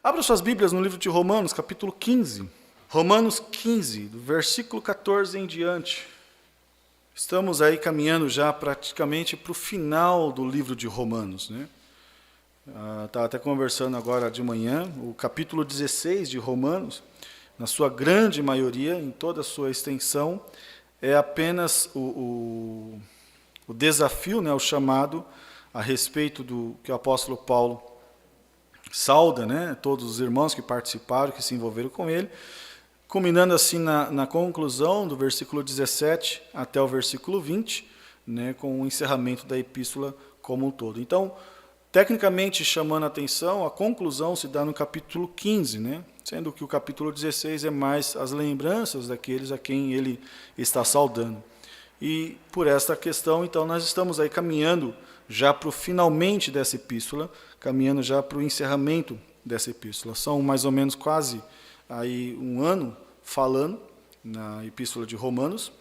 Abra suas Bíblias no livro de Romanos, capítulo 15. Romanos 15, do versículo 14 em diante. Estamos aí caminhando já praticamente para o final do livro de Romanos, né? Estava até conversando agora de manhã, o capítulo 16 de Romanos, na sua grande maioria, em toda a sua extensão, é apenas o desafio, né, o chamado a respeito do que o apóstolo Paulo sauda, né, todos os irmãos que participaram, que se envolveram com ele, culminando assim na conclusão do versículo 17 até o versículo 20, né, com o encerramento da epístola como um todo. Então, tecnicamente chamando a atenção, a conclusão se dá no capítulo 15, né, sendo que o capítulo 16 é mais as lembranças daqueles a quem ele está saudando. E por esta questão, então, nós estamos aí caminhando já para o finalmente dessa epístola, caminhando já para o encerramento dessa epístola. São mais ou menos quase aí um ano falando na epístola de Romanos,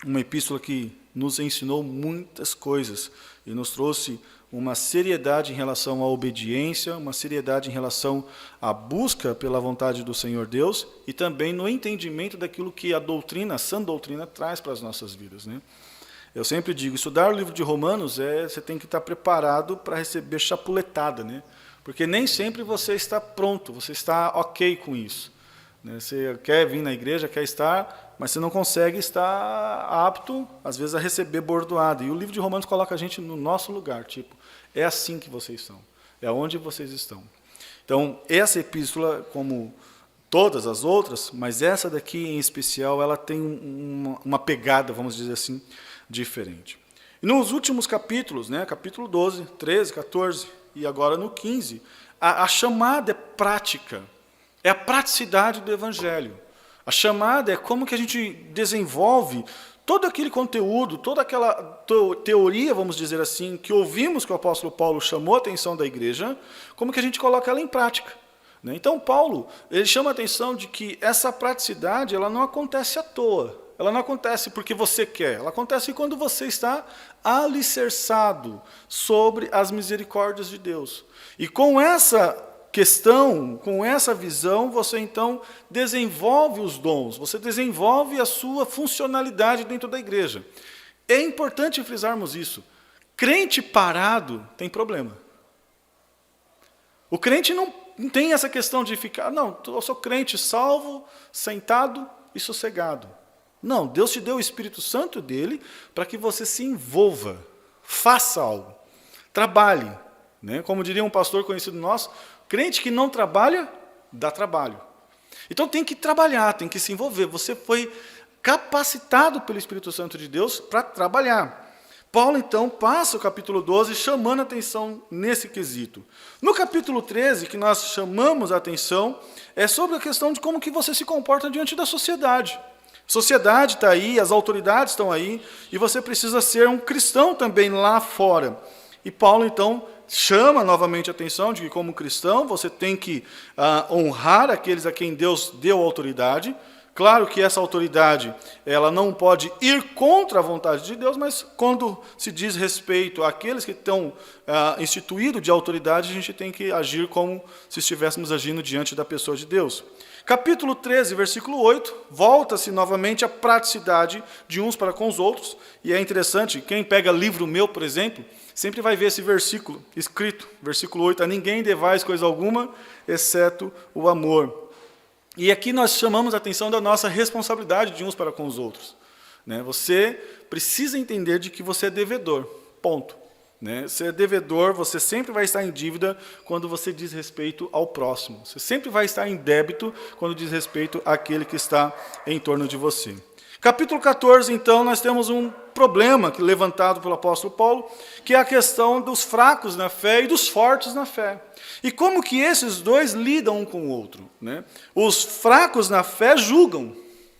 uma epístola que nos ensinou muitas coisas e nos trouxe uma seriedade em relação à obediência, uma seriedade em relação à busca pela vontade do Senhor Deus e também no entendimento daquilo que a doutrina, a sã doutrina, traz para as nossas vidas, né? Eu sempre digo, estudar o livro de Romanos, você tem que estar preparado para receber chapuletada, né? Porque nem sempre você está pronto, você está ok com isso, né? Você quer vir na igreja, quer estar, mas você não consegue estar apto, às vezes, a receber bordoada. E o livro de Romanos coloca a gente no nosso lugar, tipo, é assim que vocês são, é onde vocês estão. Então, essa epístola, como todas as outras, mas essa daqui em especial, ela tem uma pegada, vamos dizer assim, diferente. E nos últimos capítulos, né, capítulo 12, 13, 14 e agora no 15, a chamada é prática, é a praticidade do Evangelho. A chamada é como que a gente desenvolve todo aquele conteúdo, toda aquela teoria, vamos dizer assim, que ouvimos que o apóstolo Paulo chamou a atenção da igreja, como que a gente coloca ela em prática. Então, Paulo, ele chama a atenção de que essa praticidade ela não acontece à toa. Ela não acontece porque você quer, ela acontece quando você está alicerçado sobre as misericórdias de Deus. E com essa questão, com essa visão, você então desenvolve os dons, você desenvolve a sua funcionalidade dentro da igreja. É importante frisarmos isso. Crente parado tem problema. O crente não tem essa questão de ficar, não, eu sou crente salvo, sentado e sossegado. Não, Deus te deu o Espírito Santo dele para que você se envolva, faça algo, trabalhe, né? Como diria um pastor conhecido nosso, crente que não trabalha, dá trabalho. Então tem que trabalhar, tem que se envolver. Você foi capacitado pelo Espírito Santo de Deus para trabalhar. Paulo, então, passa o capítulo 12 chamando a atenção nesse quesito. No capítulo 13, que nós chamamos a atenção, é sobre a questão de como que você se comporta diante da sociedade. A sociedade está aí, as autoridades estão aí, e você precisa ser um cristão também lá fora. E Paulo, então, chama novamente a atenção de que, como cristão, você tem que honrar aqueles a quem Deus deu autoridade. Claro que essa autoridade ela não pode ir contra a vontade de Deus, mas quando se diz respeito àqueles que estão instituídos de autoridade, a gente tem que agir como se estivéssemos agindo diante da pessoa de Deus. Capítulo 13, versículo 8, volta-se novamente a praticidade de uns para com os outros, e é interessante, quem pega livro meu, por exemplo, sempre vai ver esse versículo escrito, versículo 8, a ninguém devais coisa alguma, exceto o amor. E aqui nós chamamos a atenção da nossa responsabilidade de uns para com os outros, né? Você precisa entender de que você é devedor, ponto. Né? Você é devedor, você sempre vai estar em dívida quando você diz respeito ao próximo. Você sempre vai estar em débito quando diz respeito àquele que está em torno de você. Capítulo 14, então, nós temos um problema levantado pelo apóstolo Paulo, que é a questão dos fracos na fé e dos fortes na fé. E como que esses dois lidam um com o outro, né? Os fracos na fé julgam,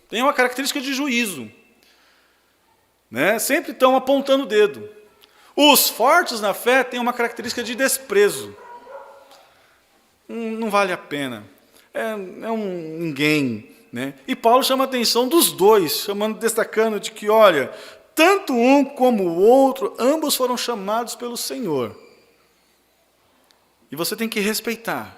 tem uma característica de juízo, né? Sempre estão apontando o dedo. Os fortes na fé têm uma característica de desprezo. Não vale a pena, é um ninguém. Né? E Paulo chama a atenção dos dois, destacando de que, olha, tanto um como o outro, ambos foram chamados pelo Senhor. E você tem que respeitar.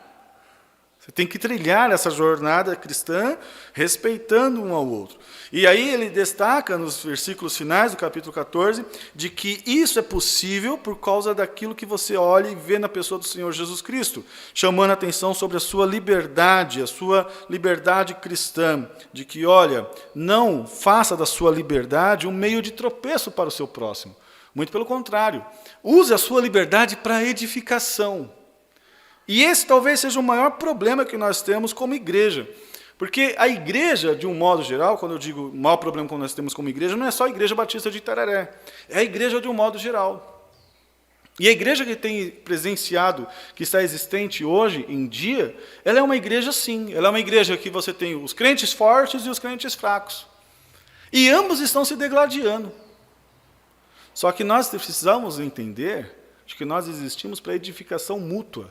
Você tem que trilhar essa jornada cristã respeitando um ao outro. E aí ele destaca nos versículos finais do capítulo 14 de que isso é possível por causa daquilo que você olha e vê na pessoa do Senhor Jesus Cristo, chamando a atenção sobre a sua liberdade cristã, de que, olha, não faça da sua liberdade um meio de tropeço para o seu próximo. Muito pelo contrário, use a sua liberdade para edificação. E esse talvez seja o maior problema que nós temos como igreja. Porque a igreja, de um modo geral, quando eu digo o maior problema que nós temos como igreja, não é só a Igreja Batista de Itararé, é a igreja de um modo geral. E a igreja que tem presenciado, que está existente hoje em dia, ela é uma igreja sim, ela é uma igreja que você tem os crentes fortes e os crentes fracos. E ambos estão se degladiando. Só que nós precisamos entender de que nós existimos para edificação mútua.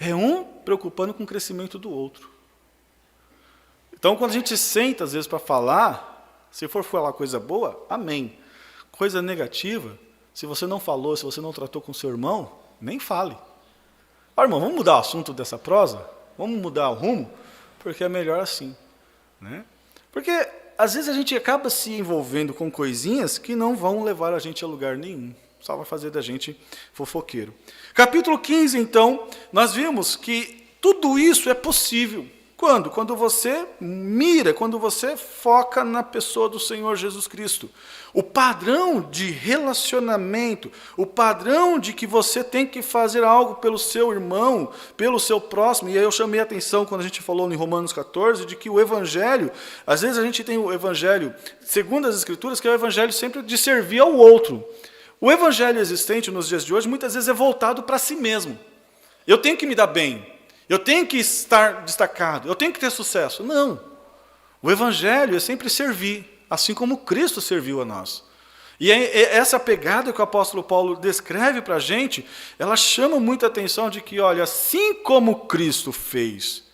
É um preocupando com o crescimento do outro. Então, quando a gente senta, às vezes, para falar, se for falar coisa boa, amém. Coisa negativa, se você não falou, se você não tratou com seu irmão, nem fale. Ó, irmão, vamos mudar o assunto dessa prosa? Vamos mudar o rumo? Porque é melhor assim. Né? Porque, às vezes, a gente acaba se envolvendo com coisinhas que não vão levar a gente a lugar nenhum. Só vai fazer da gente fofoqueiro. Capítulo 15, então, nós vimos que tudo isso é possível. Quando? Quando você mira, quando você foca na pessoa do Senhor Jesus Cristo. O padrão de relacionamento, o padrão de que você tem que fazer algo pelo seu irmão, pelo seu próximo, e aí eu chamei a atenção quando a gente falou em Romanos 14, de que o Evangelho, às vezes a gente tem o Evangelho, segundo as Escrituras, que é o Evangelho sempre de servir ao outro. O evangelho existente nos dias de hoje, muitas vezes é voltado para si mesmo. Eu tenho que me dar bem, eu tenho que estar destacado, eu tenho que ter sucesso. Não. O evangelho é sempre servir, assim como Cristo serviu a nós. E essa pegada que o apóstolo Paulo descreve para a gente, ela chama muita atenção de que, olha, assim como Cristo fez,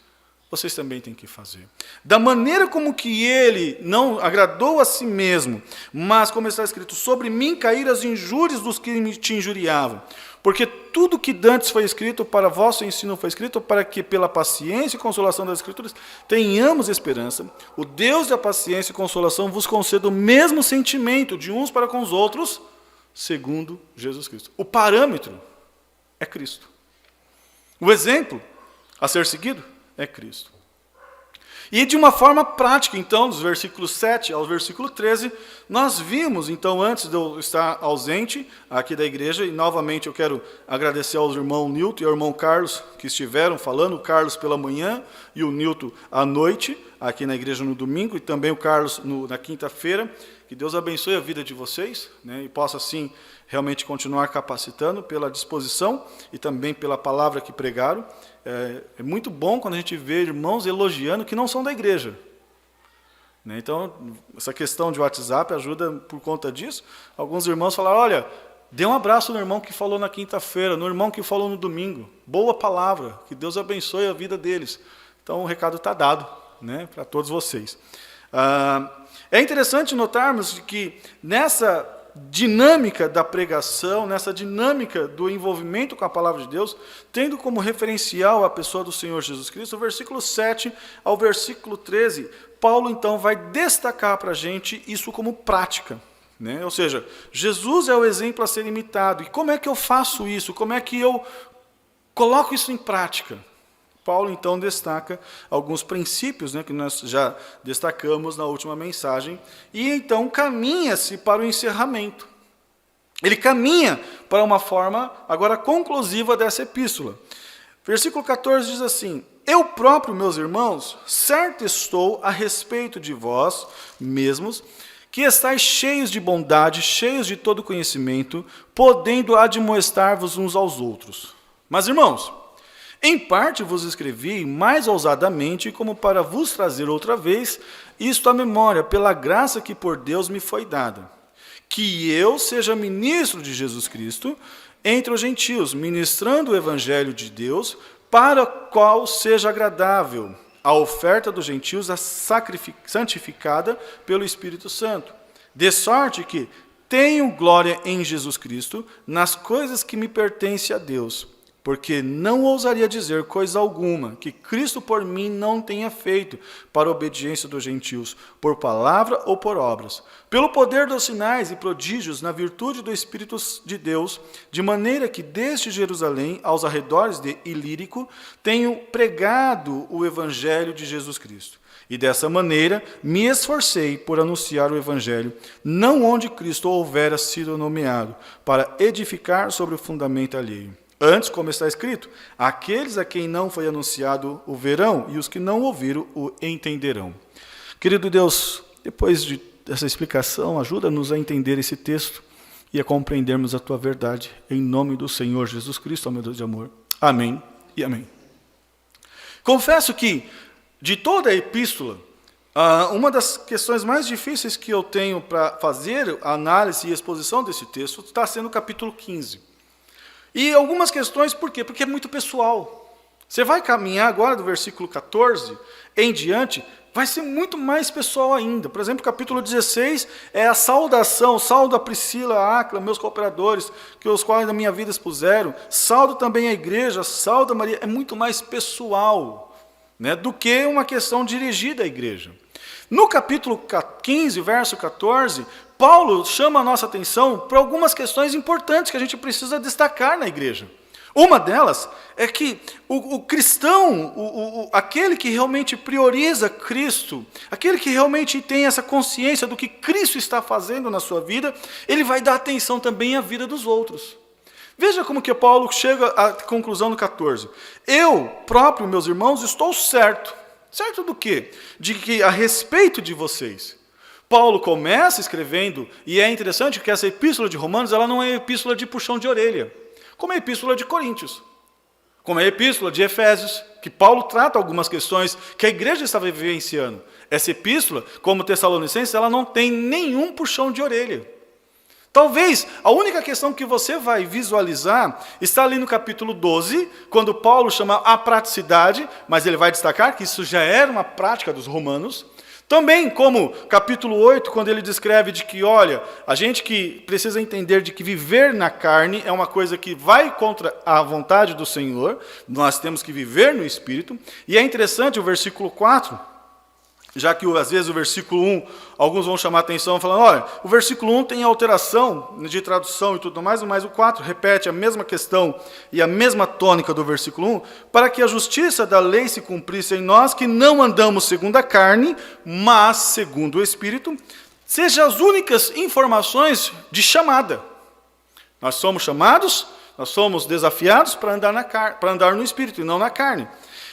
vocês também têm que fazer. Da maneira como que ele não agradou a si mesmo, mas como está escrito, sobre mim caíram as injúrias dos que te injuriavam. Porque tudo que dantes foi escrito para vosso ensino foi escrito para que pela paciência e consolação das Escrituras tenhamos esperança. O Deus da paciência e consolação vos conceda o mesmo sentimento de uns para com os outros, segundo Jesus Cristo. O parâmetro é Cristo. O exemplo a ser seguido é Cristo. E de uma forma prática, então, dos versículos 7 ao versículo 13, nós vimos, então, antes de eu estar ausente aqui da igreja, e novamente eu quero agradecer aos irmãos Nilton e ao irmão Carlos, que estiveram falando, o Carlos pela manhã e o Nilton à noite, aqui na igreja no domingo, e também o Carlos na quinta-feira. Que Deus abençoe a vida de vocês, né, e possa, assim, realmente continuar capacitando pela disposição e também pela palavra que pregaram. É muito bom quando a gente vê irmãos elogiando que não são da igreja. Né? Então, essa questão de WhatsApp ajuda por conta disso. Alguns irmãos falaram, olha, dê um abraço no irmão que falou na quinta-feira, no irmão que falou no domingo. Boa palavra, que Deus abençoe a vida deles. Então, o recado está dado, né, para todos vocês. É interessante notarmos que nessa dinâmica da pregação, nessa dinâmica do envolvimento com a palavra de Deus, tendo como referencial a pessoa do Senhor Jesus Cristo, o versículo 7 ao versículo 13, Paulo então vai destacar para a gente isso como prática. Né? Ou seja, Jesus é o exemplo a ser imitado. E como é que eu faço isso? Como é que eu coloco isso em prática? Paulo, então, destaca alguns princípios, né, que nós já destacamos na última mensagem, e então caminha-se para o encerramento. Ele caminha para uma forma, agora, conclusiva dessa epístola. Versículo 14 diz assim, eu próprio, meus irmãos, certo estou a respeito de vós mesmos, que estáis cheios de bondade, cheios de todo conhecimento, podendo admoestar-vos uns aos outros. Mas, irmãos, em parte vos escrevi mais ousadamente, como para vos trazer outra vez isto à memória, pela graça que por Deus me foi dada, que eu seja ministro de Jesus Cristo entre os gentios, ministrando o evangelho de Deus, para o qual seja agradável a oferta dos gentios, a santificada pelo Espírito Santo, de sorte que tenho glória em Jesus Cristo nas coisas que me pertencem a Deus, porque não ousaria dizer coisa alguma que Cristo por mim não tenha feito para a obediência dos gentios, por palavra ou por obras, pelo poder dos sinais e prodígios, na virtude do Espírito de Deus, de maneira que desde Jerusalém aos arredores de Ilírico tenho pregado o evangelho de Jesus Cristo. E dessa maneira me esforcei por anunciar o evangelho, não onde Cristo houvera sido nomeado, para edificar sobre o fundamento alheio. Antes, como está escrito, aqueles a quem não foi anunciado o verão, e os que não ouviram o entenderão. Querido Deus, depois dessa explicação, ajuda-nos a entender esse texto e a compreendermos a Tua verdade, em nome do Senhor Jesus Cristo, ó meu Deus de amor. Amém e amém. Confesso que, de toda a epístola, uma das questões mais difíceis que eu tenho para fazer a análise e exposição desse texto está sendo o capítulo 15. E algumas questões, por quê? Porque é muito pessoal. Você vai caminhar agora do versículo 14 em diante, vai ser muito mais pessoal ainda. Por exemplo, capítulo 16 é a saudação, saldo a Priscila, a Áquila, meus cooperadores, que os quais na minha vida expuseram, saldo também a igreja, saldo a Maria, é muito mais pessoal, né, do que uma questão dirigida à igreja. No capítulo 15, verso 14, Paulo chama a nossa atenção para algumas questões importantes que a gente precisa destacar na igreja. Uma delas é que o cristão, aquele que realmente prioriza Cristo, aquele que realmente tem essa consciência do que Cristo está fazendo na sua vida, ele vai dar atenção também à vida dos outros. Veja como que Paulo chega à conclusão no 14. Eu próprio, meus irmãos, estou certo. Certo do quê? De que a respeito de vocês. Paulo começa escrevendo, e é interessante que essa epístola de Romanos, ela não é epístola de puxão de orelha, como é a epístola de Coríntios, como é a epístola de Efésios, que Paulo trata algumas questões que a igreja estava vivenciando. Essa epístola, como Tessalonicenses, ela não tem nenhum puxão de orelha. Talvez a única questão que você vai visualizar está ali no capítulo 12, quando Paulo chama a praticidade, mas ele vai destacar que isso já era uma prática dos romanos. Também como capítulo 8, quando ele descreve de que, olha, a gente que precisa entender de que viver na carne é uma coisa que vai contra a vontade do Senhor, nós temos que viver no Espírito. E é interessante o versículo 4, já que às vezes o versículo 1, alguns vão chamar a atenção falando, olha, o versículo 1 tem alteração de tradução e tudo mais, mas o 4 repete a mesma questão e a mesma tônica do versículo 1, para que a justiça da lei se cumprisse em nós, que não andamos segundo a carne, mas segundo o Espírito, sejam as únicas informações de chamada. Nós somos chamados, nós somos desafiados para andar no Espírito e não na carne.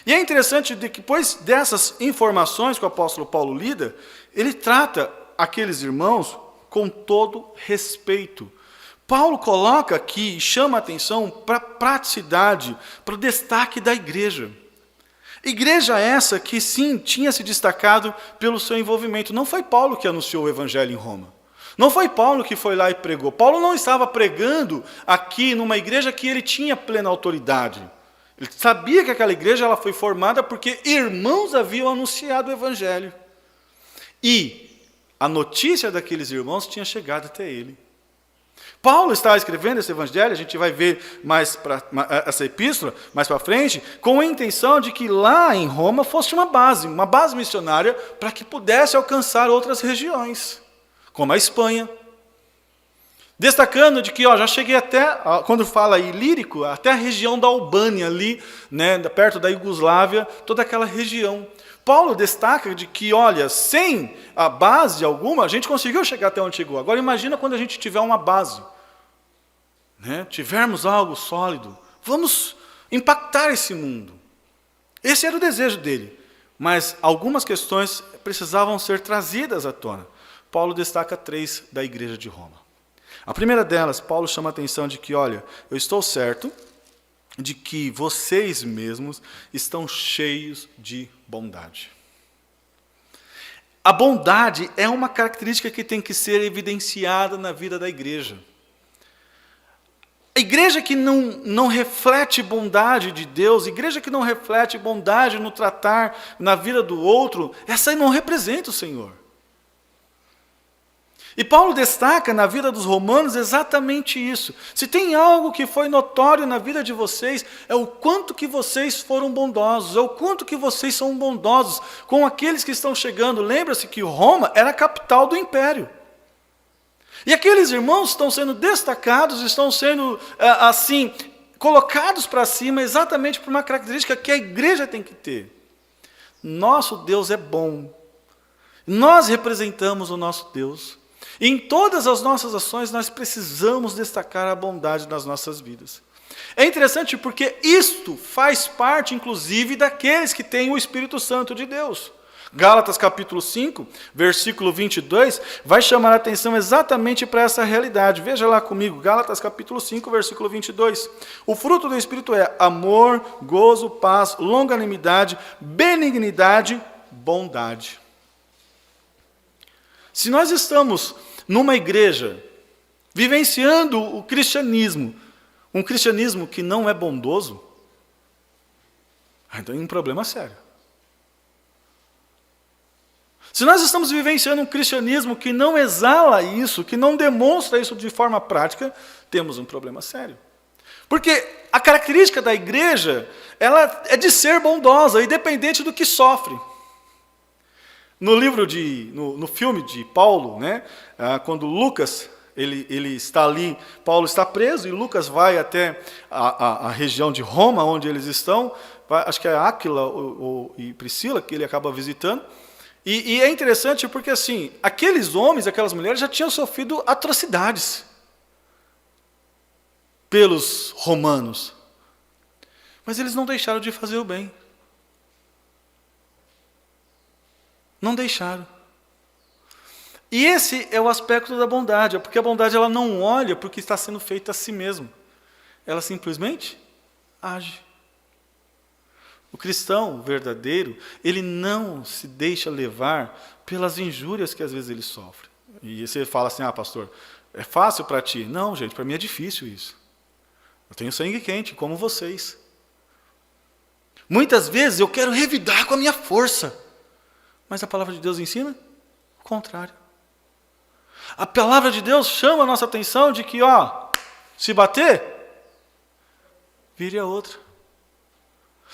E é interessante que depois dessas informações que o apóstolo Paulo lida, ele trata aqueles irmãos com todo respeito. Paulo coloca aqui e chama a atenção para a praticidade, para o destaque da igreja. Igreja essa que sim, tinha se destacado pelo seu envolvimento. Não foi Paulo que anunciou o evangelho em Roma. Não foi Paulo que foi lá e pregou. Paulo não estava pregando aqui numa igreja que ele tinha plena autoridade. Ele sabia que aquela igreja ela foi formada porque irmãos haviam anunciado o evangelho. E a notícia daqueles irmãos tinha chegado até ele. Paulo está escrevendo esse evangelho, a gente vai ver essa epístola mais para frente, com a intenção de que lá em Roma fosse uma base missionária para que pudesse alcançar outras regiões, como a Espanha. Destacando de que já cheguei até, quando fala Ilírico, até a região da Albânia ali, né, perto da Iugoslávia, toda aquela região. Paulo destaca de que, olha, sem a base alguma, a gente conseguiu chegar até onde chegou. Agora imagina quando a gente tiver uma base, né, tivermos algo sólido, vamos impactar esse mundo. Esse era o desejo dele, mas algumas questões precisavam ser trazidas à tona. Paulo destaca 3 da igreja de Roma. A primeira delas, Paulo chama a atenção de que, olha, eu estou certo de que vocês mesmos estão cheios de bondade. A bondade é uma característica que tem que ser evidenciada na vida da igreja. A igreja que não reflete bondade de Deus, a igreja que não reflete bondade no tratar na vida do outro, essa aí não representa o Senhor. E Paulo destaca na vida dos romanos exatamente isso. Se tem algo que foi notório na vida de vocês, é o quanto que vocês foram bondosos, é o quanto que vocês são bondosos com aqueles que estão chegando. Lembra-se que Roma era a capital do império. E aqueles irmãos estão sendo destacados, estão sendo, assim, colocados para cima exatamente por uma característica que a igreja tem que ter. Nosso Deus é bom. Nós representamos o nosso Deus. E em todas as nossas ações nós precisamos destacar a bondade nas nossas vidas. É interessante porque isto faz parte, inclusive, daqueles que têm o Espírito Santo de Deus. Gálatas capítulo 5, versículo 22, vai chamar a atenção exatamente para essa realidade. Veja lá comigo, Gálatas capítulo 5, versículo 22. O fruto do Espírito é amor, gozo, paz, longanimidade, benignidade, bondade. Se nós estamos numa igreja vivenciando o cristianismo, um cristianismo que não é bondoso, aí tem um problema sério. Se nós estamos vivenciando um cristianismo que não exala isso, que não demonstra isso de forma prática, temos um problema sério. Porque a característica da igreja, ela é de ser bondosa, independente do que sofre. No filme de Paulo, né, quando Lucas ele está ali, Paulo está preso, e Lucas vai até a região de Roma, onde eles estão, acho que é Áquila e Priscila, que ele acaba visitando. E é interessante porque, assim, aqueles homens, aquelas mulheres já tinham sofrido atrocidades pelos romanos. Mas eles não deixaram de fazer o bem. Não deixaram. E esse é o aspecto da bondade, porque a bondade ela não olha para o que está sendo feito a si mesmo. Ela simplesmente age. O cristão verdadeiro, ele não se deixa levar pelas injúrias que às vezes ele sofre. E você fala assim, pastor, é fácil para ti? Não, gente, para mim é difícil isso. Eu tenho sangue quente, como vocês. Muitas vezes eu quero revidar com a minha força. Mas a palavra de Deus ensina o contrário. A palavra de Deus chama a nossa atenção de que, se bater, vire a outra.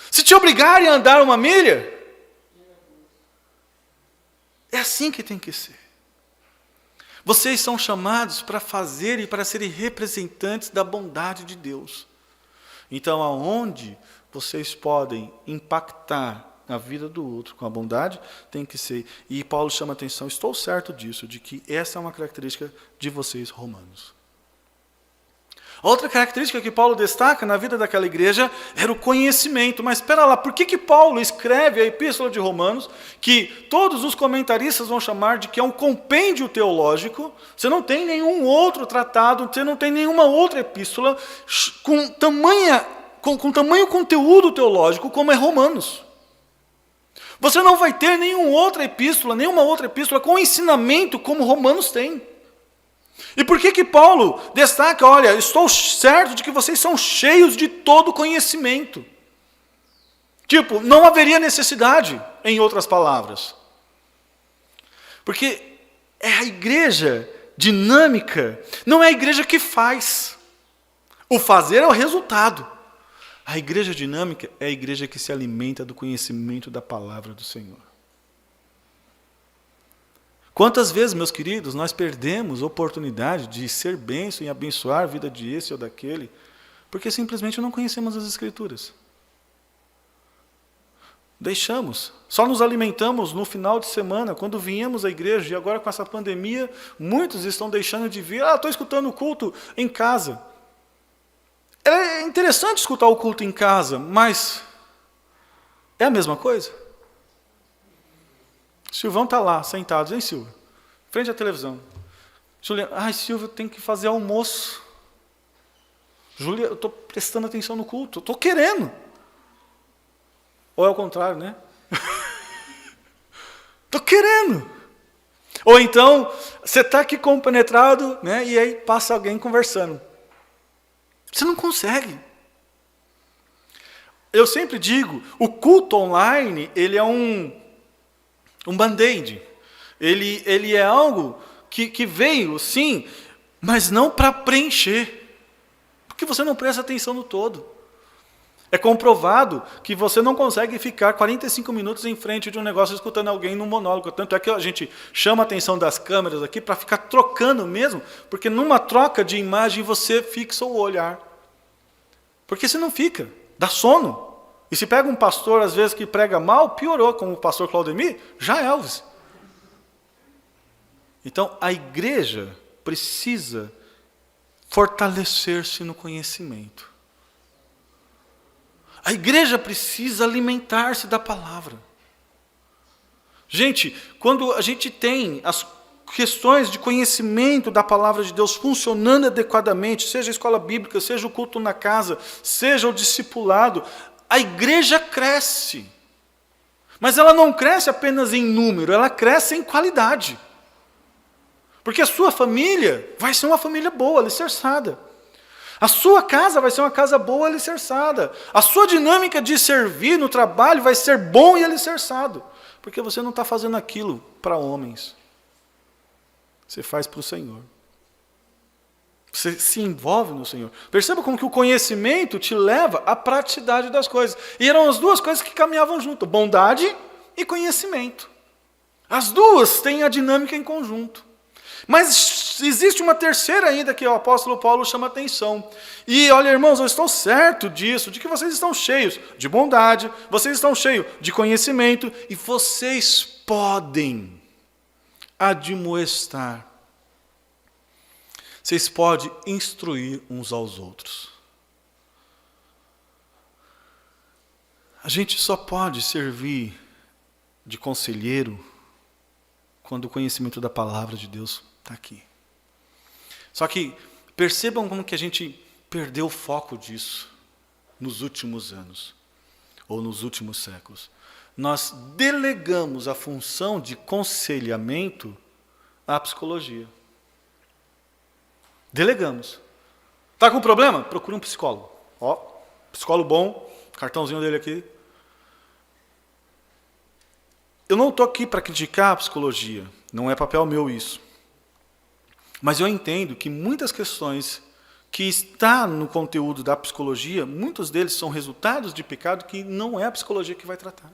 Se te obrigarem a andar uma milha, é assim que tem que ser. Vocês são chamados para fazer e para serem representantes da bondade de Deus. Então, aonde vocês podem impactar a vida do outro com a bondade, tem que ser. E Paulo chama a atenção, estou certo disso, de que essa é uma característica de vocês romanos. Outra característica que Paulo destaca na vida daquela igreja era o conhecimento. Mas espera lá, por que Paulo escreve a Epístola de Romanos, que todos os comentaristas vão chamar de que é um compêndio teológico? Você não tem nenhum outro tratado, você não tem nenhuma outra epístola com tamanho conteúdo teológico como é Romanos. Você não vai ter nenhuma outra epístola com ensinamento como Romanos tem. E por que Paulo destaca, olha, estou certo de que vocês são cheios de todo conhecimento. Tipo, não haveria necessidade, em outras palavras. Porque é a igreja dinâmica, não é a igreja que faz. O fazer é o resultado. A igreja dinâmica é a igreja que se alimenta do conhecimento da palavra do Senhor. Quantas vezes, meus queridos, nós perdemos a oportunidade de ser bênção e abençoar a vida de esse ou daquele, porque simplesmente não conhecemos as Escrituras. Deixamos, só nos alimentamos no final de semana, quando viemos à igreja, e agora com essa pandemia, muitos estão deixando de vir, estou escutando o culto em casa. É interessante escutar o culto em casa, mas é a mesma coisa? Silvão está lá, sentado, hein, Silvio? Frente à televisão. Juliana, Silvio, tem que fazer almoço. Júlia, eu estou prestando atenção no culto, estou querendo. Ou é o contrário, né? Estou querendo. Ou então, você está aqui compenetrado, né, e aí passa alguém conversando. Você não consegue. Eu sempre digo, o culto online, ele é um band-aid. Ele é algo que veio, sim, mas não para preencher, porque você não presta atenção no todo. É comprovado que você não consegue ficar 45 minutos em frente de um negócio escutando alguém num monólogo. Tanto é que a gente chama a atenção das câmeras aqui para ficar trocando mesmo, porque numa troca de imagem você fixa o olhar. Porque se não fica, dá sono. E se pega um pastor, às vezes, que prega mal, piorou, como o pastor Claudemir, já é Elvis. Então, a igreja precisa fortalecer-se no conhecimento. A igreja precisa alimentar-se da palavra. Gente, quando a gente tem as questões de conhecimento da palavra de Deus funcionando adequadamente, seja a escola bíblica, seja o culto na casa, seja o discipulado, a igreja cresce. Mas ela não cresce apenas em número, ela cresce em qualidade. Porque a sua família vai ser uma família boa, alicerçada. A sua casa vai ser uma casa boa, alicerçada. A sua dinâmica de servir no trabalho vai ser bom e alicerçado. Porque você não está fazendo aquilo para homens. Você faz para o Senhor. Você se envolve no Senhor. Perceba como que o conhecimento te leva à praticidade das coisas. E eram as duas coisas que caminhavam junto. Bondade e conhecimento. As duas têm a dinâmica em conjunto. Mas existe uma terceira ainda que o apóstolo Paulo chama atenção. E olha, irmãos, eu estou certo disso, de que vocês estão cheios de bondade, vocês estão cheios de conhecimento, e vocês podem admoestar. Vocês podem instruir uns aos outros. A gente só pode servir de conselheiro quando o conhecimento da palavra de Deus está aqui. Só que percebam como que a gente perdeu o foco disso nos últimos anos, ou nos últimos séculos. Nós delegamos a função de conselhamento à psicologia. Delegamos. Está com problema? Procure um psicólogo. Ó, psicólogo bom, cartãozinho dele aqui. Eu não estou aqui para criticar a psicologia, não é papel meu isso. Mas eu entendo que muitas questões que estão no conteúdo da psicologia, muitos deles são resultados de pecado que não é a psicologia que vai tratar.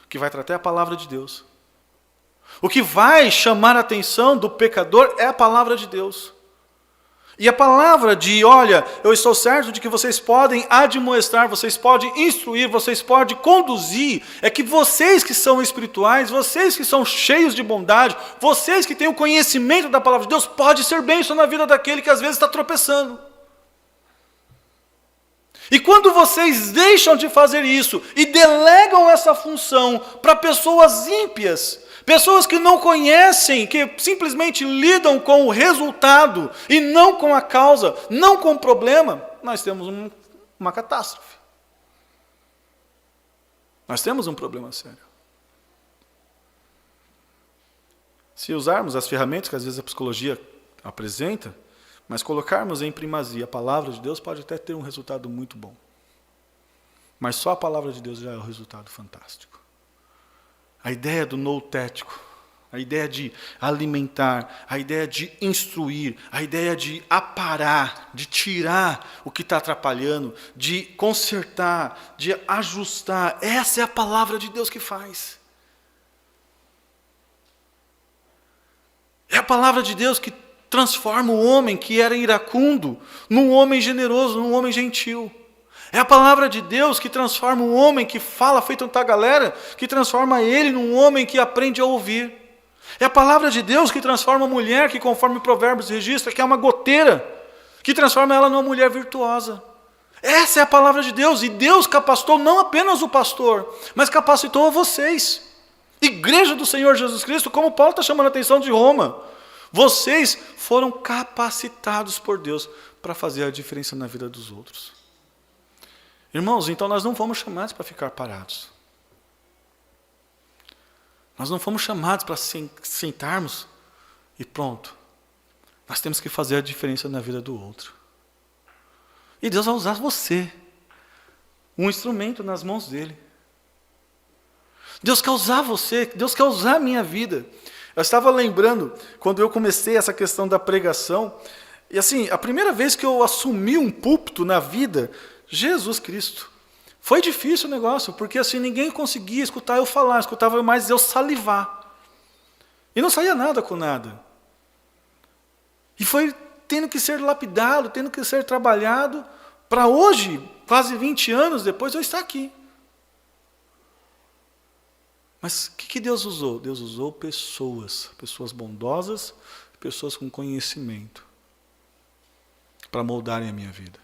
O que vai tratar é a palavra de Deus. O que vai chamar a atenção do pecador é a palavra de Deus. E a palavra de, olha, eu estou certo de que vocês podem admoestar, vocês podem instruir, vocês podem conduzir, é que vocês que são espirituais, vocês que são cheios de bondade, vocês que têm o conhecimento da palavra de Deus, pode ser bênção na vida daquele que às vezes está tropeçando. E quando vocês deixam de fazer isso e delegam essa função para pessoas ímpias, pessoas que não conhecem, que simplesmente lidam com o resultado e não com a causa, não com o problema, nós temos uma catástrofe. Nós temos um problema sério. Se usarmos as ferramentas que às vezes a psicologia apresenta, mas colocarmos em primazia a palavra de Deus, pode até ter um resultado muito bom. Mas só a palavra de Deus já é um resultado fantástico. A ideia do noutético, a ideia de alimentar, a ideia de instruir, a ideia de aparar, de tirar o que está atrapalhando, de consertar, de ajustar. Essa é a palavra de Deus que faz. É a palavra de Deus que transforma o homem que era iracundo num homem generoso, num homem gentil. É a palavra de Deus que transforma um homem que fala feito um tagalera, que transforma ele num homem que aprende a ouvir. É a palavra de Deus que transforma a mulher que, conforme Provérbios registra, que é uma goteira, que transforma ela numa mulher virtuosa. Essa é a palavra de Deus, e Deus capacitou não apenas o pastor, mas capacitou a vocês. Igreja do Senhor Jesus Cristo, como Paulo está chamando a atenção de Roma. Vocês foram capacitados por Deus para fazer a diferença na vida dos outros. Irmãos, então nós não fomos chamados para ficar parados. Nós não fomos chamados para sentarmos e pronto. Nós temos que fazer a diferença na vida do outro. E Deus vai usar você, um instrumento nas mãos dele. Deus quer usar você, Deus quer usar a minha vida. Eu estava lembrando, quando eu comecei essa questão da pregação, e assim, a primeira vez que eu assumi um púlpito na vida, Jesus Cristo. Foi difícil o negócio, porque assim, ninguém conseguia escutar eu falar, escutava mais eu salivar. E não saía nada com nada. E foi tendo que ser lapidado, tendo que ser trabalhado, para hoje, quase 20 anos depois, eu estar aqui. Mas o que Deus usou? Deus usou pessoas bondosas, pessoas com conhecimento, para moldarem a minha vida.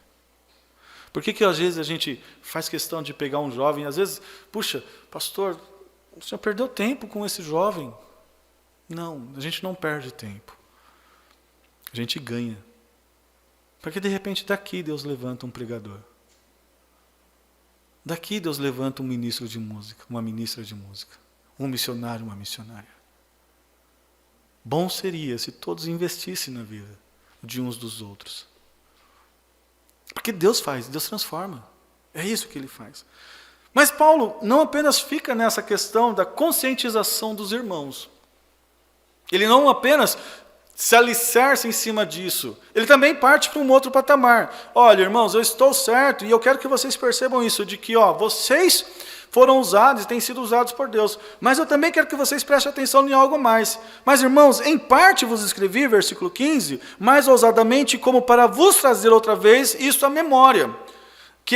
Por que às vezes a gente faz questão de pegar um jovem, às vezes, puxa, pastor, o senhor perdeu tempo com esse jovem. Não, a gente não perde tempo. A gente ganha. Porque de repente daqui Deus levanta um pregador. Daqui Deus levanta um ministro de música, uma ministra de música, um missionário, uma missionária. Bom seria se todos investissem na vida de uns dos outros. Porque Deus faz, Deus transforma. É isso que Ele faz. Mas Paulo não apenas fica nessa questão da conscientização dos irmãos. Ele não apenas se alicerça em cima disso. Ele também parte para um outro patamar. Olha, irmãos, eu estou certo e eu quero que vocês percebam isso, de que vocês foram usados e têm sido usados por Deus. Mas eu também quero que vocês prestem atenção em algo mais. Mas, irmãos, em parte vos escrevi, versículo 15, mais ousadamente, como para vos trazer outra vez isto à memória, que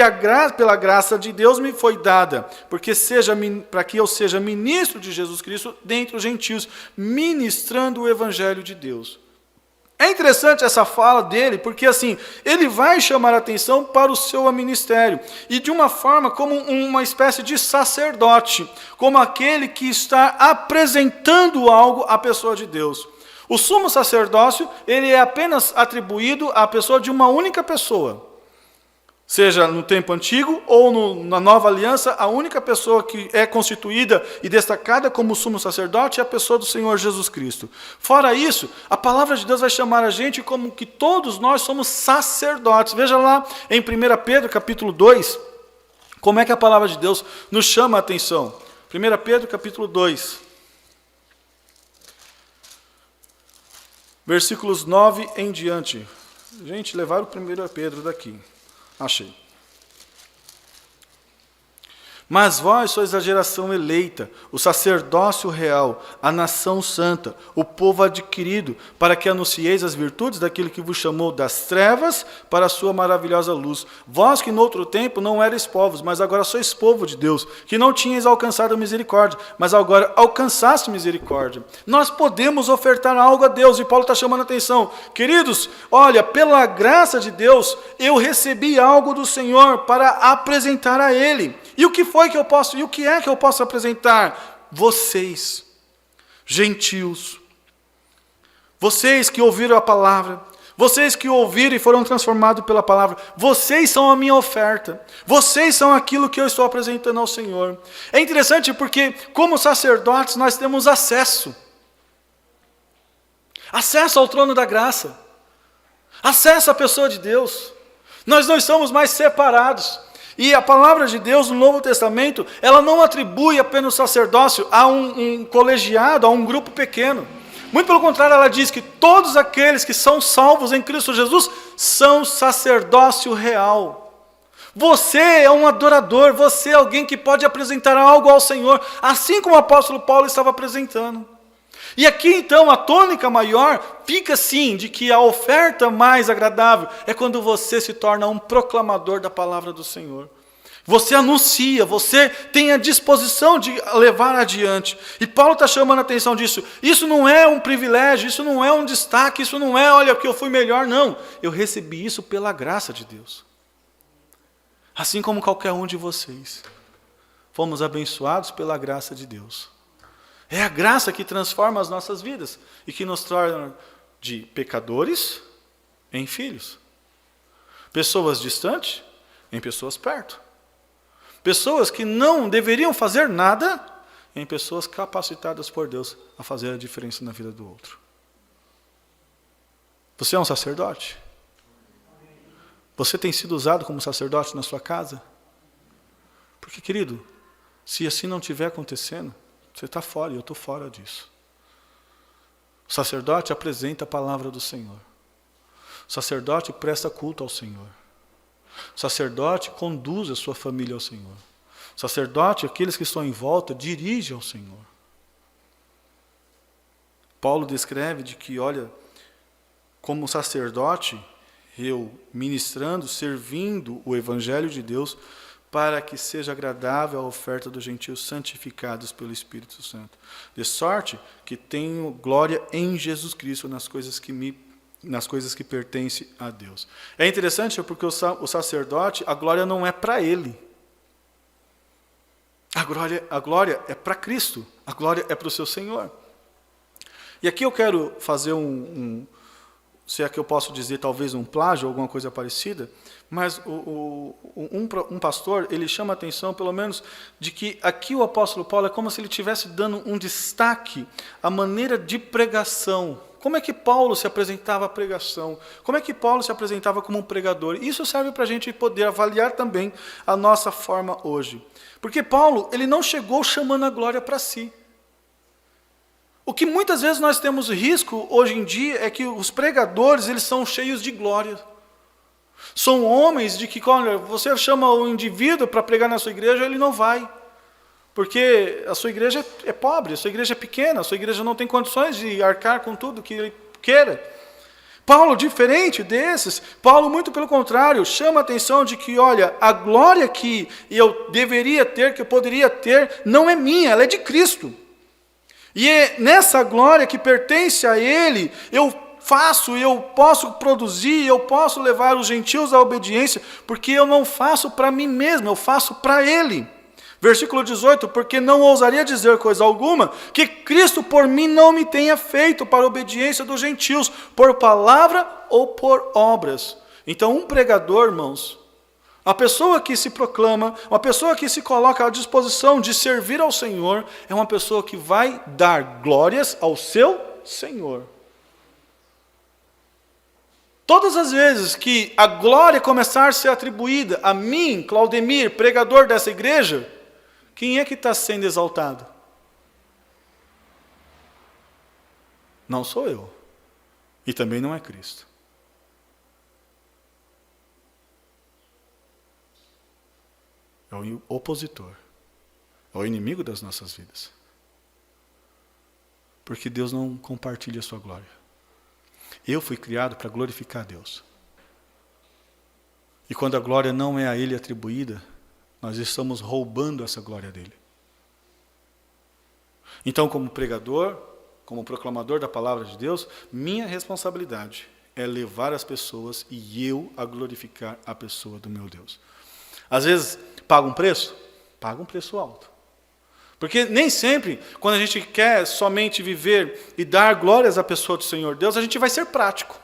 pela graça de Deus me foi dada, para que eu seja ministro de Jesus Cristo dentre os gentios, ministrando o evangelho de Deus. É interessante essa fala dele, porque assim, ele vai chamar a atenção para o seu ministério, e de uma forma como uma espécie de sacerdote, como aquele que está apresentando algo à pessoa de Deus. O sumo sacerdócio, ele é apenas atribuído à pessoa de uma única pessoa. Seja no tempo antigo ou na nova aliança, a única pessoa que é constituída e destacada como sumo sacerdote é a pessoa do Senhor Jesus Cristo. Fora isso, a palavra de Deus vai chamar a gente como que todos nós somos sacerdotes. Veja lá em 1 Pedro capítulo 2, como é que a palavra de Deus nos chama a atenção. 1 Pedro capítulo 2, versículos 9 em diante. Gente, levaram o 1 Pedro daqui. Achei. Mas vós sois a geração eleita, o sacerdócio real, a nação santa, o povo adquirido, para que anuncieis as virtudes daquele que vos chamou das trevas para a sua maravilhosa luz. Vós que noutro tempo não erais povos, mas agora sois povo de Deus, que não tinhais alcançado misericórdia, mas agora alcançaste misericórdia. Nós podemos ofertar algo a Deus, e Paulo está chamando a atenção. Queridos, olha, pela graça de Deus, eu recebi algo do Senhor para apresentar a Ele. E o que é que eu posso apresentar? Vocês, gentios, vocês que ouviram a palavra, vocês que ouviram e foram transformados pela palavra, vocês são a minha oferta, vocês são aquilo que eu estou apresentando ao Senhor. É interessante porque, como sacerdotes, nós temos acesso ao trono da graça, acesso à pessoa de Deus. Nós não estamos mais separados. E a palavra de Deus no Novo Testamento, ela não atribui apenas o sacerdócio a um colegiado, a um grupo pequeno. Muito pelo contrário, ela diz que todos aqueles que são salvos em Cristo Jesus são sacerdócio real. Você é um adorador, você é alguém que pode apresentar algo ao Senhor, assim como o apóstolo Paulo estava apresentando. E aqui então a tônica maior fica sim de que a oferta mais agradável é quando você se torna um proclamador da palavra do Senhor. Você anuncia, você tem a disposição de levar adiante. E Paulo está chamando a atenção disso. Isso não é um privilégio, isso não é um destaque, isso não é, olha, que eu fui melhor, não. Eu recebi isso pela graça de Deus. Assim como qualquer um de vocês. Fomos abençoados pela graça de Deus. É a graça que transforma as nossas vidas e que nos torna de pecadores em filhos. Pessoas distantes em pessoas perto. Pessoas que não deveriam fazer nada em pessoas capacitadas por Deus a fazer a diferença na vida do outro. Você é um sacerdote? Você tem sido usado como sacerdote na sua casa? Porque, querido, se assim não estiver acontecendo, você está fora e eu estou fora disso. O sacerdote apresenta a palavra do Senhor. O sacerdote presta culto ao Senhor. O sacerdote conduz a sua família ao Senhor. O sacerdote, aqueles que estão em volta, dirige ao Senhor. Paulo descreve de que, olha, como sacerdote, eu ministrando, servindo o Evangelho de Deus, para que seja agradável a oferta dos gentios santificados pelo Espírito Santo. De sorte que tenho glória em Jesus Cristo nas coisas que pertencem a Deus. É interessante porque o sacerdote, a glória não é para ele. A glória é para Cristo. A glória é para o seu Senhor. E aqui eu quero fazer se é que eu posso dizer, talvez um plágio, alguma coisa parecida, mas um pastor, ele chama a atenção, pelo menos, de que aqui o apóstolo Paulo é como se ele estivesse dando um destaque à maneira de pregação. Como é que Paulo se apresentava à pregação? Como é que Paulo se apresentava como um pregador? Isso serve para a gente poder avaliar também a nossa forma hoje. Porque Paulo, ele não chegou chamando a glória para si. O que muitas vezes nós temos risco hoje em dia é que os pregadores, eles são cheios de glória. São homens de que, quando você chama o indivíduo para pregar na sua igreja, ele não vai. Porque a sua igreja é pobre, a sua igreja é pequena, a sua igreja não tem condições de arcar com tudo que ele queira. Paulo, diferente desses, Paulo, muito pelo contrário, chama a atenção de que, olha, a glória que eu deveria ter, que eu poderia ter, não é minha, ela é de Cristo. E é nessa glória que pertence a Ele, eu posso produzir, eu posso levar os gentios à obediência, porque eu não faço para mim mesmo, eu faço para Ele. Versículo 18, porque não ousaria dizer coisa alguma, que Cristo por mim não me tenha feito para a obediência dos gentios, por palavra ou por obras. Então um pregador, irmãos, a pessoa que se proclama, uma pessoa que se coloca à disposição de servir ao Senhor, é uma pessoa que vai dar glórias ao seu Senhor. Todas as vezes que a glória começar a ser atribuída a mim, Claudemir, pregador dessa igreja, quem é que está sendo exaltado? Não sou eu. E também não é Cristo. É o opositor. É o inimigo das nossas vidas. Porque Deus não compartilha a sua glória. Eu fui criado para glorificar a Deus. E quando a glória não é a Ele atribuída, nós estamos roubando essa glória dEle. Então, como pregador, como proclamador da palavra de Deus, minha responsabilidade é levar as pessoas e eu a glorificar a pessoa do meu Deus. Às vezes, paga um preço? Paga um preço alto. Porque nem sempre, quando a gente quer somente viver e dar glórias à pessoa do Senhor Deus, a gente vai ser prático.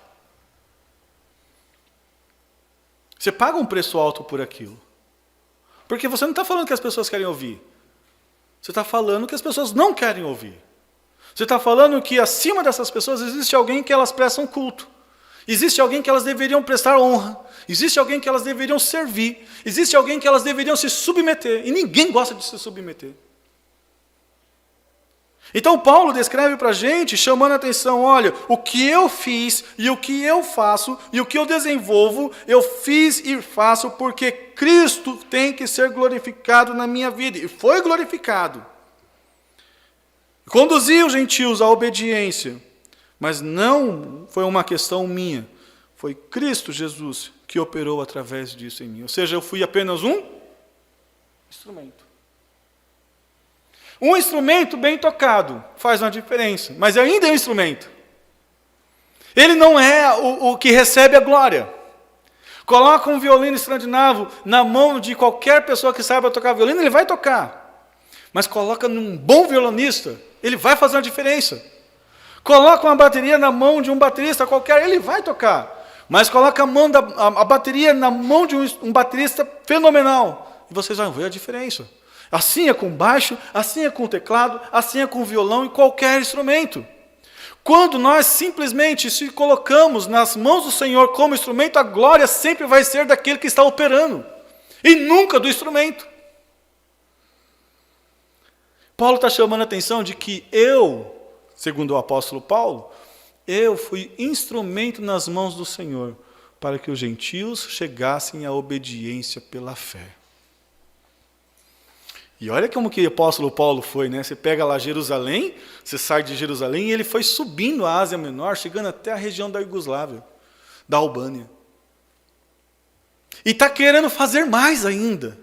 Você paga um preço alto por aquilo. Porque você não está falando que as pessoas querem ouvir. Você está falando que as pessoas não querem ouvir. Você está falando que acima dessas pessoas existe alguém que elas prestam culto. Existe alguém que elas deveriam prestar honra. Existe alguém que elas deveriam servir. Existe alguém que elas deveriam se submeter. E ninguém gosta de se submeter. Então Paulo descreve para a gente, chamando a atenção, olha, o que eu fiz e o que eu faço e o que eu desenvolvo, eu fiz e faço porque Cristo tem que ser glorificado na minha vida. E foi glorificado. Conduzi os gentios à obediência, mas não foi uma questão minha. Foi Cristo Jesus que operou através disso em mim. Ou seja, eu fui apenas um instrumento. Um instrumento bem tocado faz uma diferença, mas ainda é um instrumento. Ele não é o que recebe a glória. Coloca um violino escandinavo na mão de qualquer pessoa que saiba tocar violino, ele vai tocar. Mas coloca num bom violonista, ele vai fazer uma diferença. Coloca uma bateria na mão de um baterista qualquer, ele vai tocar. Mas coloca a bateria na mão de um baterista fenomenal, e vocês vão ver a diferença. Assim é com baixo, assim é com teclado, assim é com violão e qualquer instrumento. Quando nós simplesmente se colocamos nas mãos do Senhor como instrumento, a glória sempre vai ser daquele que está operando, e nunca do instrumento. Paulo está chamando a atenção de que eu segundo o apóstolo Paulo, eu fui instrumento nas mãos do Senhor para que os gentios chegassem à obediência pela fé. E olha como que o apóstolo Paulo foi, né? Você pega lá Jerusalém, você sai de Jerusalém e ele foi subindo a Ásia Menor, chegando até a região da Iugoslávia, da Albânia. E está querendo fazer mais ainda.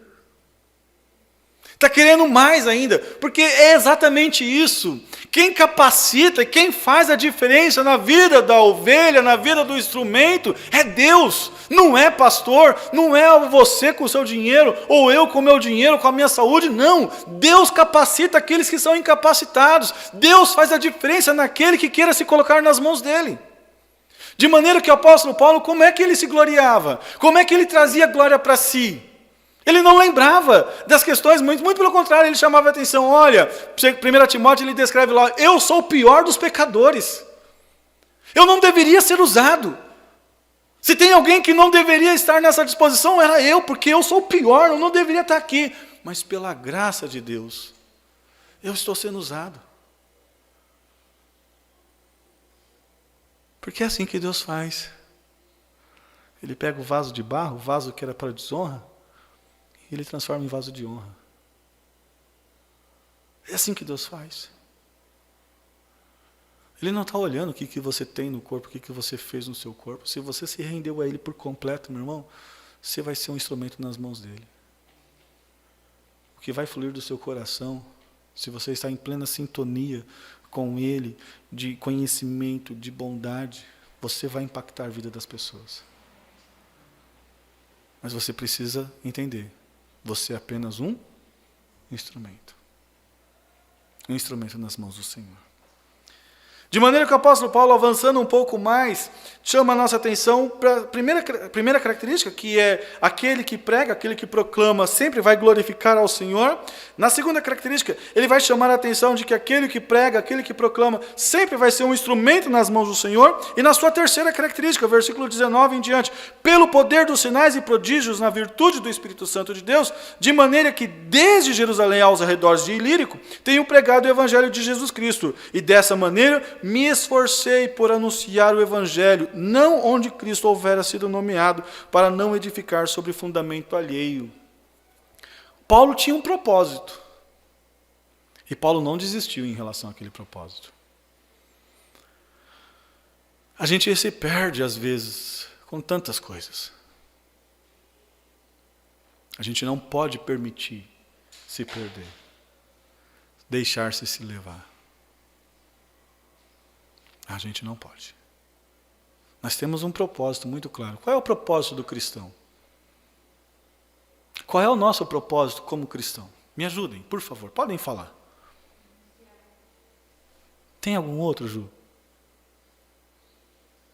Está querendo mais ainda, porque é exatamente isso. Quem capacita, quem faz a diferença na vida da ovelha, na vida do instrumento, é Deus. Não é pastor, não é você com o seu dinheiro, ou eu com o meu dinheiro, com a minha saúde, não. Deus capacita aqueles que são incapacitados. Deus faz a diferença naquele que queira se colocar nas mãos dele. De maneira que o apóstolo Paulo, como é que ele se gloriava? Como é que ele trazia glória para si? Ele não lembrava das questões, muito pelo contrário, ele chamava a atenção. Olha, 1 Timóteo ele descreve lá, eu sou o pior dos pecadores. Eu não deveria ser usado. Se tem alguém que não deveria estar nessa disposição, era eu, porque eu sou o pior, eu não deveria estar aqui. Mas pela graça de Deus, eu estou sendo usado. Porque é assim que Deus faz. Ele pega o vaso de barro, o vaso que era para desonra, e ele transforma em vaso de honra. É assim que Deus faz. Ele não está olhando o que você tem no corpo, o que você fez no seu corpo. Se você se rendeu a Ele por completo, meu irmão, você vai ser um instrumento nas mãos dEle. O que vai fluir do seu coração, se você está em plena sintonia com Ele, de conhecimento, de bondade, você vai impactar a vida das pessoas. Mas você precisa entender, você é apenas um instrumento. Um instrumento nas mãos do Senhor. De maneira que o apóstolo Paulo, avançando um pouco mais, chama a nossa atenção para a primeira característica, que é aquele que prega, aquele que proclama, sempre vai glorificar ao Senhor. Na segunda característica, ele vai chamar a atenção de que aquele que prega, aquele que proclama, sempre vai ser um instrumento nas mãos do Senhor. E na sua terceira característica, versículo 19 em diante, pelo poder dos sinais e prodígios, na virtude do Espírito Santo de Deus, de maneira que desde Jerusalém aos arredores de Ilírico, tenho pregado o Evangelho de Jesus Cristo, e dessa maneira me esforcei por anunciar o Evangelho, não onde Cristo houvera sido nomeado, para não edificar sobre fundamento alheio. Paulo tinha um propósito. E Paulo não desistiu em relação àquele propósito. A gente se perde, às vezes, com tantas coisas. A gente não pode permitir se perder, deixar-se se levar. A gente não pode. Nós temos um propósito muito claro. Qual é o propósito do cristão? Qual é o nosso propósito como cristão? Me ajudem, por favor, podem falar. Tem algum outro, Ju?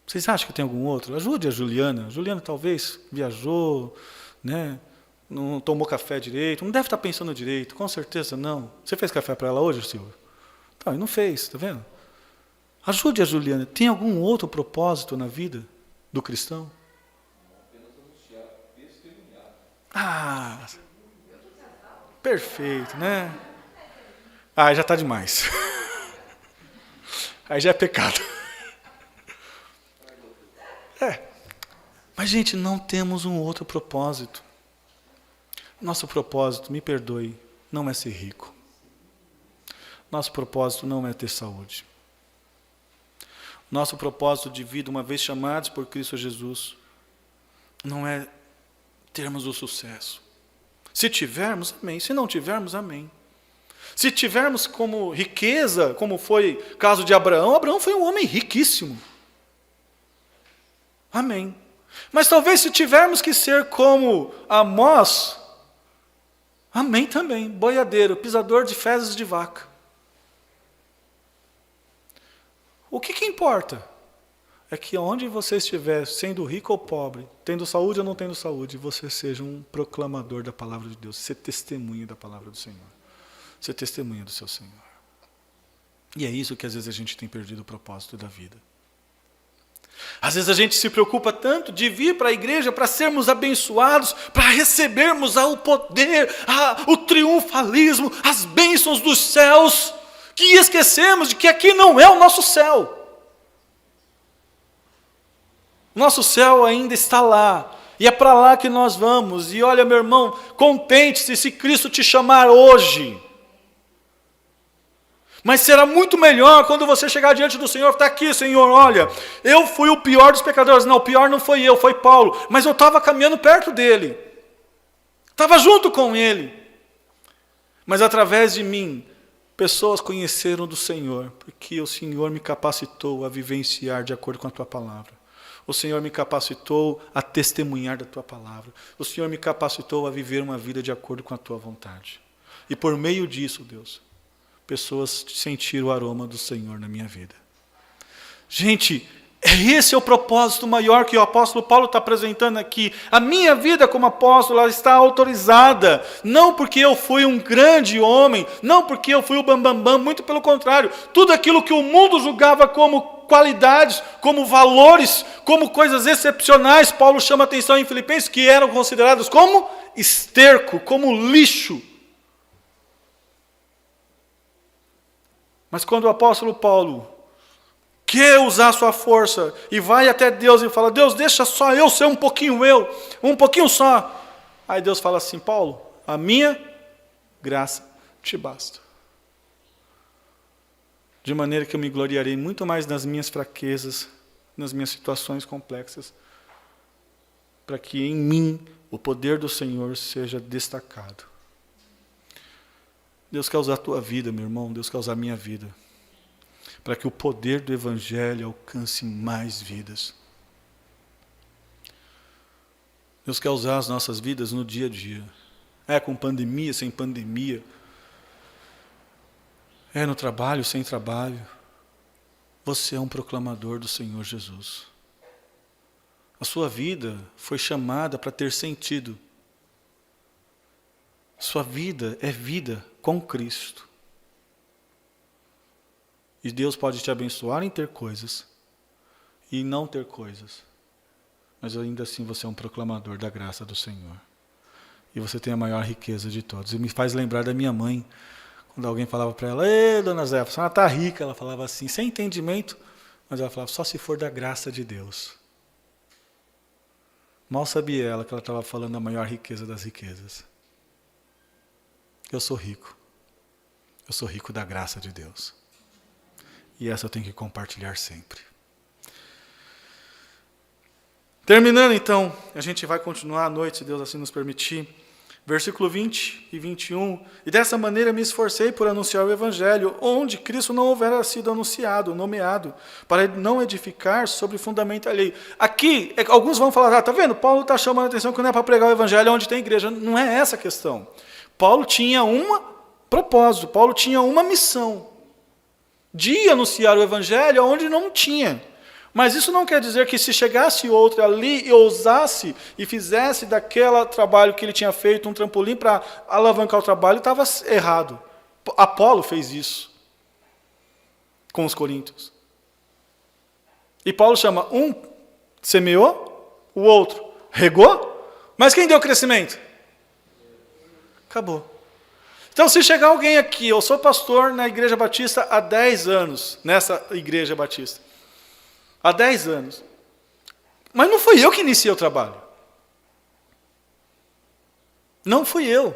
Vocês acham que tem algum outro? Ajude a Juliana. A Juliana talvez viajou, né? Não tomou café direito, não deve estar pensando direito, com certeza não. Você fez café para ela hoje, Silvio? Não, não fez, está vendo? Ajude a Juliana. Tem algum outro propósito na vida do cristão? Ah, perfeito, né? Ah, já está demais. Aí já é pecado. Mas, gente, não temos um outro propósito. Nosso propósito, me perdoe, não é ser rico. Nosso propósito não é ter saúde. Nosso propósito de vida, uma vez chamados por Cristo Jesus, não é termos o sucesso. Se tivermos, amém. Se não tivermos, amém. Se tivermos como riqueza, como foi o caso de Abraão, Abraão foi um homem riquíssimo. Amém. Mas talvez se tivermos que ser como Amós, amém também. Boiadeiro, pisador de fezes de vaca. O que importa é que onde você estiver, sendo rico ou pobre, tendo saúde ou não tendo saúde, você seja um proclamador da palavra de Deus, você testemunha da palavra do Senhor, você testemunha do seu Senhor. E é isso que às vezes a gente tem perdido o propósito da vida. Às vezes a gente se preocupa tanto de vir para a igreja para sermos abençoados, para recebermos o poder, o triunfalismo, as bênçãos dos céus, que esquecemos de que aqui não é o nosso céu. Nosso céu ainda está lá, e é para lá que nós vamos. E olha, meu irmão, contente-se se Cristo te chamar hoje. Mas será muito melhor quando você chegar diante do Senhor, está aqui, Senhor, olha, eu fui o pior dos pecadores. Não, o pior não foi eu, foi Paulo, mas eu estava caminhando perto dele, estava junto com ele. Mas através de mim, pessoas conheceram do Senhor, porque o Senhor me capacitou a vivenciar de acordo com a tua palavra. O Senhor me capacitou a testemunhar da tua palavra. O Senhor me capacitou a viver uma vida de acordo com a tua vontade. E por meio disso, Deus, pessoas sentiram o aroma do Senhor na minha vida. Gente, esse é o propósito maior que o apóstolo Paulo está apresentando aqui. A minha vida como apóstolo, ela está autorizada. Não porque eu fui um grande homem, não porque eu fui o bambambam, muito pelo contrário. Tudo aquilo que o mundo julgava como qualidades, como valores, como coisas excepcionais, Paulo chama atenção em Filipenses, que eram considerados como esterco, como lixo. Mas quando o apóstolo Paulo quer usar sua força e vai até Deus e fala, Deus, deixa só eu ser um pouquinho só. Aí Deus fala assim, Paulo, a minha graça te basta. De maneira que eu me gloriarei muito mais nas minhas fraquezas, nas minhas situações complexas, para que em mim o poder do Senhor seja destacado. Deus quer usar a tua vida, meu irmão, Deus quer usar a minha vida, para que o poder do Evangelho alcance mais vidas. Deus quer usar as nossas vidas no dia a dia. Com pandemia, sem pandemia. No trabalho, sem trabalho. Você é um proclamador do Senhor Jesus. A sua vida foi chamada para ter sentido. Sua vida é vida com Cristo. E Deus pode te abençoar em ter coisas e não ter coisas. Mas ainda assim você é um proclamador da graça do Senhor. E você tem a maior riqueza de todos. E me faz lembrar da minha mãe, quando alguém falava para ela, ei, dona Zé, a senhora está rica. Ela falava assim, sem entendimento, mas ela falava, só se for da graça de Deus. Mal sabia ela que ela estava falando da maior riqueza das riquezas. Eu sou rico. Eu sou rico da graça de Deus. E essa eu tenho que compartilhar sempre. Terminando então, a gente vai continuar à noite, se Deus assim nos permitir. Versículo 20 e 21. E dessa maneira me esforcei por anunciar o Evangelho, onde Cristo não houvera sido anunciado, nomeado, para não edificar sobre fundamento alheio. Aqui, alguns vão falar, tá vendo? Paulo está chamando a atenção que não é para pregar o Evangelho onde tem igreja. Não é essa a questão. Paulo tinha um propósito, Paulo tinha uma missão, de anunciar o Evangelho onde não tinha. Mas isso não quer dizer que se chegasse outro ali e ousasse e fizesse daquele trabalho que ele tinha feito um trampolim para alavancar o trabalho, estava errado. Apolo fez isso com os coríntios. E Paulo chama, um semeou, o outro regou, mas quem deu crescimento? Acabou. Então, se chegar alguém aqui, eu sou pastor na Igreja Batista há 10 anos, nessa Igreja Batista. Há 10 anos. Mas não fui eu que iniciei o trabalho. Não fui eu.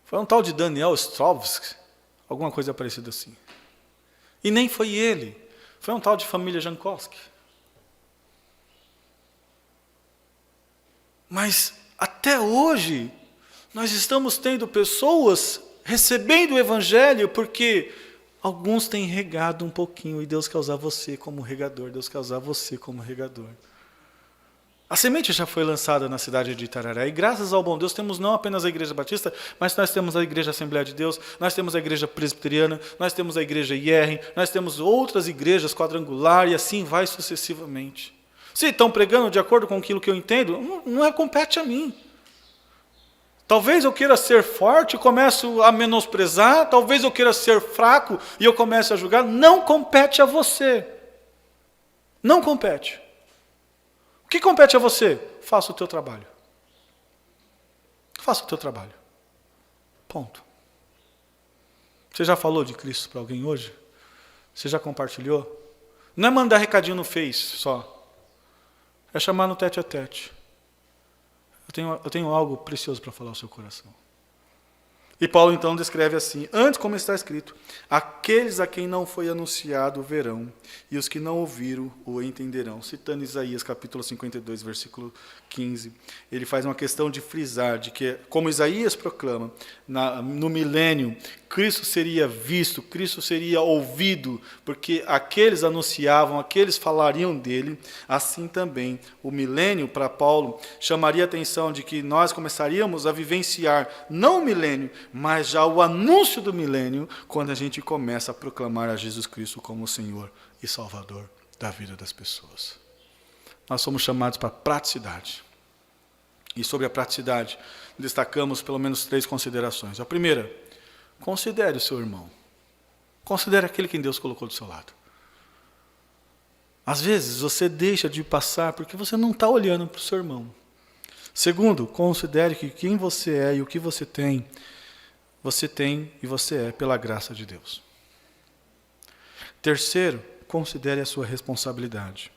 Foi um tal de Daniel Strovsky, alguma coisa parecida assim. E nem foi ele. Foi um tal de família Jankowski. Mas, até hoje, nós estamos tendo pessoas recebendo o Evangelho porque alguns têm regado um pouquinho e Deus quer usar você como regador. Deus quer usar você como regador. A semente já foi lançada na cidade de Itararé e graças ao bom Deus temos não apenas a Igreja Batista, mas nós temos a Igreja Assembleia de Deus, nós temos a Igreja Presbiteriana, nós temos a Igreja IR, nós temos outras igrejas quadrangular e assim vai sucessivamente. Se estão pregando de acordo com aquilo que eu entendo, não compete a mim. Talvez eu queira ser forte e começo a menosprezar, talvez eu queira ser fraco e eu comece a julgar. Não compete a você. Não compete. O que compete a você? Faça o teu trabalho. Faça o teu trabalho. Ponto. Você já falou de Cristo para alguém hoje? Você já compartilhou? Não é mandar recadinho no Face só. É chamar no tete a tete. Eu tenho algo precioso para falar ao seu coração. E Paulo então descreve assim: antes, como está escrito, aqueles a quem não foi anunciado verão, e os que não ouviram o entenderão. Citando Isaías capítulo 52, versículo 15. Ele faz uma questão de frisar, de que, como Isaías proclama, no milênio, Cristo seria visto, Cristo seria ouvido, porque aqueles anunciavam, aqueles falariam dele. Assim também, o milênio, para Paulo, chamaria a atenção de que nós começaríamos a vivenciar, não o milênio, mas já o anúncio do milênio, quando a gente começa a proclamar a Jesus Cristo como Senhor e Salvador da vida das pessoas. Nós somos chamados para praticidade. E sobre a praticidade, destacamos pelo menos 3 considerações. A primeira: considere o seu irmão. Considere aquele que Deus colocou do seu lado. Às vezes você deixa de passar porque você não está olhando para o seu irmão. Segundo, considere que quem você é e o que você tem e você é pela graça de Deus. Terceiro, considere a sua responsabilidade.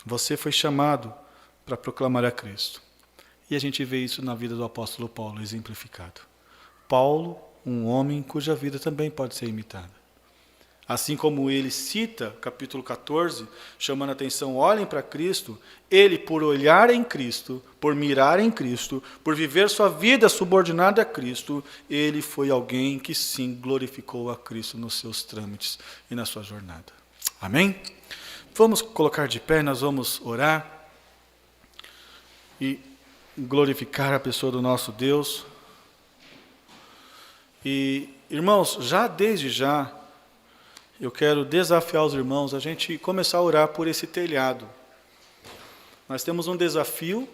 Você foi chamado para proclamar a Cristo. E a gente vê isso na vida do apóstolo Paulo exemplificado. Paulo, um homem cuja vida também pode ser imitada. Assim como ele cita, capítulo 14, chamando a atenção, olhem para Cristo, ele, por olhar em Cristo, por mirar em Cristo, por viver sua vida subordinada a Cristo, ele foi alguém que sim glorificou a Cristo nos seus trâmites e na sua jornada. Amém? Vamos colocar de pé, nós vamos orar e glorificar a pessoa do nosso Deus. E, irmãos, desde já, eu quero desafiar os irmãos a gente começar a orar por esse telhado. Nós temos um desafio,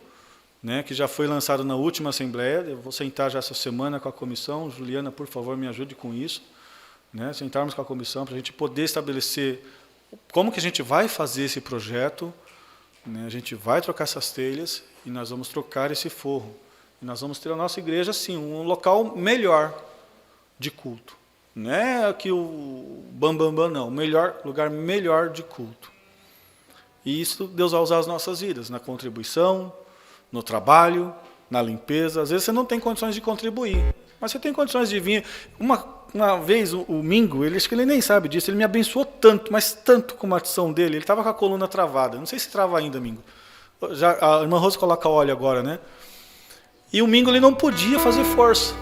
né, que já foi lançado na última Assembleia. Eu vou sentar já essa semana com a comissão. Juliana, por favor, me ajude com isso. Né, sentarmos com a comissão para a gente poder estabelecer como que a gente vai fazer esse projeto. Né, a gente vai trocar essas telhas e nós vamos trocar esse forro. E nós vamos ter a nossa igreja, sim, um local melhor de culto. Não é aqui o bambambam, não. Lugar melhor de culto. E isso Deus vai usar as nossas vidas, na contribuição, no trabalho, na limpeza. Às vezes você não tem condições de contribuir, mas você tem condições de vir. Uma vez, o Mingo, acho que ele nem sabe disso, ele me abençoou tanto, mas tanto com uma ação dele. Ele estava com a coluna travada. Não sei se trava ainda, Mingo. A irmã Rosa coloca óleo agora, né? E o Mingo ele não podia fazer força.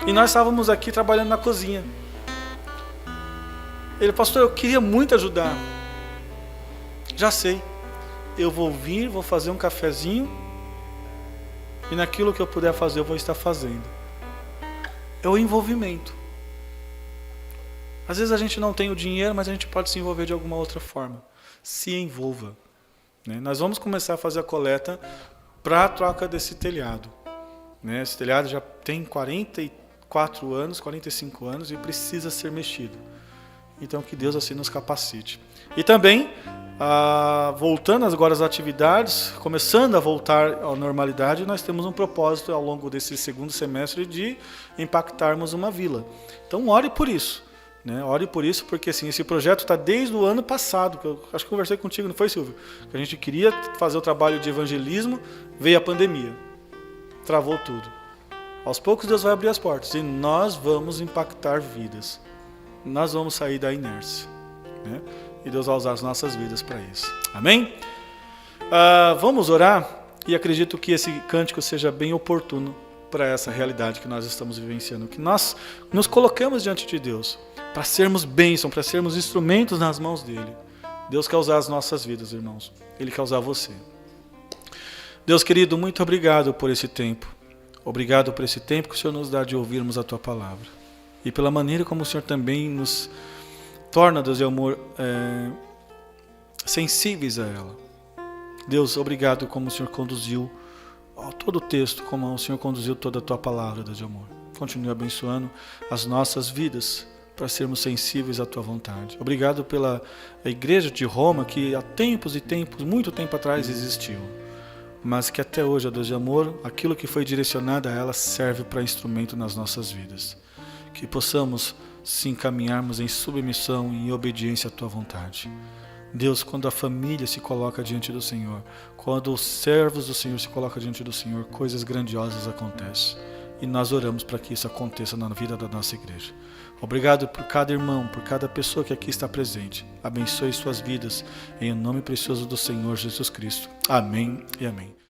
E nós estávamos aqui trabalhando na cozinha. Ele, pastor, eu queria muito ajudar. Já sei. Eu vou vir, vou fazer um cafezinho. E naquilo que eu puder fazer, eu vou estar fazendo. É o envolvimento. Às vezes a gente não tem o dinheiro, mas a gente pode se envolver de alguma outra forma. Se envolva. Né? Nós vamos começar a fazer a coleta para a troca desse telhado. Né? Esse telhado já tem 44 anos, 45 anos e precisa ser mexido. Então que Deus assim nos capacite. E também, voltando agora às atividades, começando a voltar à normalidade, nós temos um propósito ao longo desse segundo semestre de impactarmos uma vila. Então ore por isso. Né? Ore por isso, porque assim, esse projeto está desde o ano passado, que eu acho que conversei contigo, não foi, Silvio? Que a gente queria fazer o trabalho de evangelismo, veio a pandemia, travou tudo. Aos poucos Deus vai abrir as portas e nós vamos impactar vidas. Nós vamos sair da inércia. Né? E Deus vai usar as nossas vidas para isso. Amém? Vamos orar e acredito que esse cântico seja bem oportuno para essa realidade que nós estamos vivenciando. Que nós nos colocamos diante de Deus para sermos bênção, para sermos instrumentos nas mãos dEle. Deus quer usar as nossas vidas, irmãos. Ele quer usar você. Deus querido, muito obrigado por esse tempo. Obrigado por esse tempo que o Senhor nos dá de ouvirmos a Tua palavra. E pela maneira como o Senhor também nos torna, Deus de amor, sensíveis a ela. Deus, obrigado como o Senhor conduziu todo o texto, como o Senhor conduziu toda a Tua palavra, Deus de amor. Continue abençoando as nossas vidas para sermos sensíveis à Tua vontade. Obrigado pela igreja de Roma que há tempos e tempos, muito tempo atrás existiu. Mas que até hoje, ó Deus de amor, aquilo que foi direcionado a ela serve para instrumento nas nossas vidas. que possamos sim caminharmos em submissão e em obediência à tua vontade. Deus, quando a família se coloca diante do Senhor, quando os servos do Senhor se colocam diante do Senhor, coisas grandiosas acontecem. E nós oramos para que isso aconteça na vida da nossa igreja. Obrigado por cada irmão, por cada pessoa que aqui está presente. Abençoe suas vidas, em nome precioso do Senhor Jesus Cristo. Amém e amém.